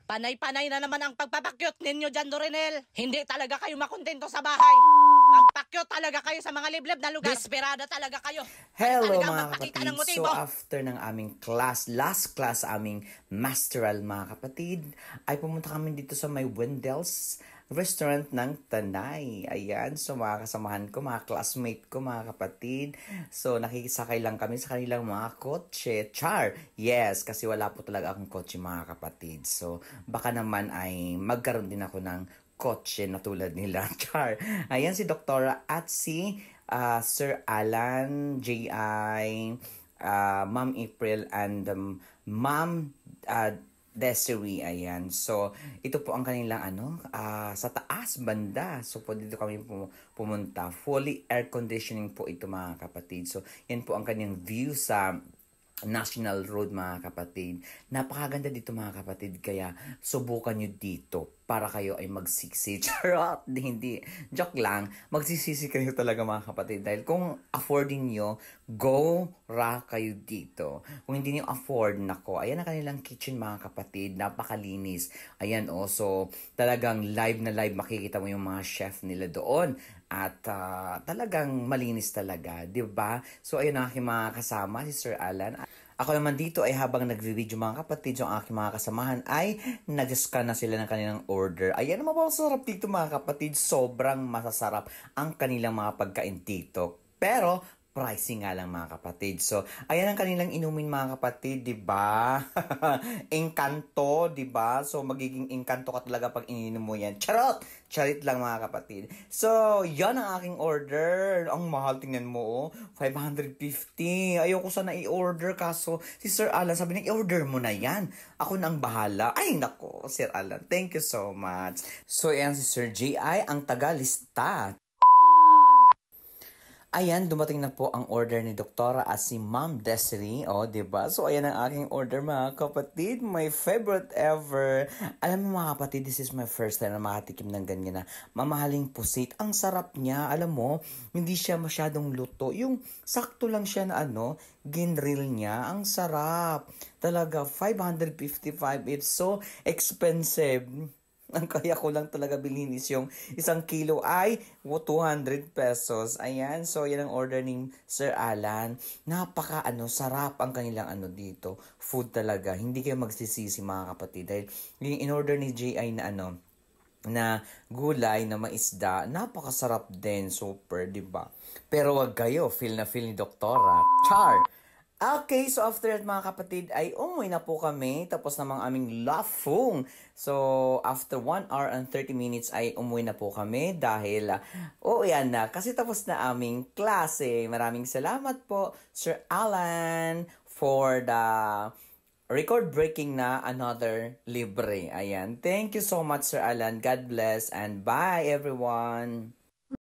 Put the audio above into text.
Panay-panay na naman ang pagpapakyot ninyo dyan, Dorinel. Hindi talaga kayo makontento sa bahay. Magpakyot talaga kayo sa mga liblib na lugar. Desperada talaga kayo. Hello Talagang mga magpakita kapatid. ng motibo. So after ng aming class, last class aming masteral mga kapatid, ay pumunta kami dito sa may Wendell's restaurant ng Tanay. Ayan, so mga kasamahan ko, mga classmate ko, mga kapatid. So nakikisakay lang kami sa kanilang mga kotse. Char! Yes, kasi wala po talaga akong kotse mga kapatid. So baka naman ay magkaroon din ako ng kotse na tulad nila. Char! Ayan si Doktora at si Sir Alan, J.I., Ma'am April, and Ma'am Desiree. Ayan. So, ito po ang kanilang sa taas banda. So, po dito kami pumunta. Fully air conditioning po ito mga kapatid. So, yan po ang kanyang view sa National Road mga kapatid. Napakaganda dito mga kapatid, kaya subukan nyo dito para kayo ay magsisi. Charot! Hindi. Joke lang. Magsisisi kayo talaga mga kapatid. Dahil kung affording nyo, go ra kayo dito. Kung hindi nyo afford, nako, ayan ang kanilang kitchen mga kapatid. Napakalinis. Ayan so talagang live na live makikita mo yung mga chef nila doon. At talagang malinis talaga, di ba? So ayun ang aking mga kasama, si Sir Alan. Ako naman dito ay habang nagvi-video mga kapatid, yung aking mga kasamahan ay nag-scan na sila ng kanilang order. Ayan naman po, sarap dito mga kapatid. Sobrang masasarap ang kanilang mga pagkain dito. Pero pricing nga lang mga kapatid. So, ayan ang kanilang inumin mga kapatid, di ba? Engkanto, di ba? So, magiging engkanto ka talaga pag ininom mo yan. Charot! Charit lang mga kapatid. So, yan ang aking order. Ang mahal, tingnan mo, 550. Ayoko sana i-order, kaso si Sir Alan sabi niya, i-order mo na yan. Ako na ang bahala. Ay, nako, Sir Alan. Thank you so much. So, ayan si Sir J.I., ang taga-lista. Ayan, dumating na po ang order ni Doktora at si Ma'am Desiree. Diba? So, ayan ang aking order mga kapatid. My favorite ever. Alam mo mga kapatid, this is my first time na makatikim ng ganyan na mamahaling pusit. Ang sarap niya. Alam mo, hindi siya masyadong luto. Yung sakto lang siya na ginrill niya. Ang sarap. Talaga, 555. It's so expensive. Ang kaya ko lang talaga bilhin is yung 1 kilo ay 200 pesos. Ayan, so yan ang order ni Sir Alan. Napaka sarap ang kanilang dito. Food talaga. Hindi kayo magsisisi mga kapatid. Dahil yung in-order ni J.I. na na gulay na maisda, napakasarap din. Super, di ba? Pero wag kayo, feel na feel ni Doktora. Char! Okay, so after that mga kapatid ay umuwi na po kami tapos namang aming lafung. So after 1 hour and 30 minutes ay umuwi na po kami dahil yan na kasi tapos na aming klase. Maraming salamat po Sir Alan for the record breaking na another libre. Ayan. Thank you so much Sir Alan. God bless and bye everyone.